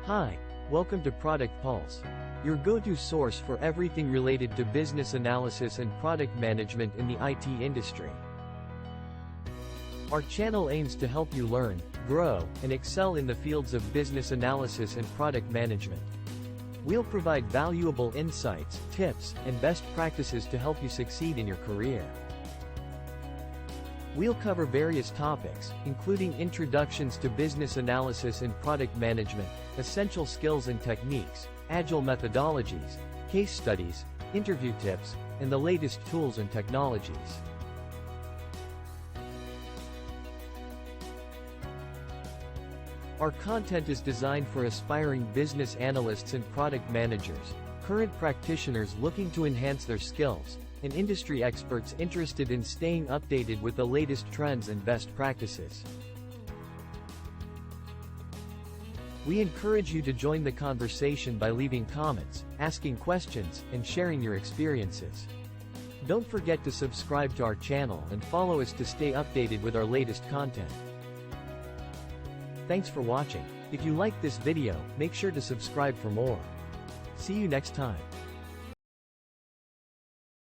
Hi, welcome to Product Pulse, your go-to source for everything related to business analysis and product management in the IT industry. Our channel aims to help you learn, grow, and excel in the fields of business analysis and product management. We'll provide valuable insights, tips, and best practices to help you succeed in your career. We'll cover various topics, including introductions to business analysis and product management, essential skills and techniques, agile methodologies, case studies, interview tips, and the latest tools and technologies. Our content is designed for aspiring business analysts and product managers, current practitioners looking to enhance their skills, and industry experts interested in staying updated with the latest trends and best practices. We encourage you to join the conversation by leaving comments, asking questions, and sharing your experiences. Don't forget to subscribe to our channel and follow us to stay updated with our latest content. Thanks for watching. If you liked this video, make sure to subscribe for more. See you next time.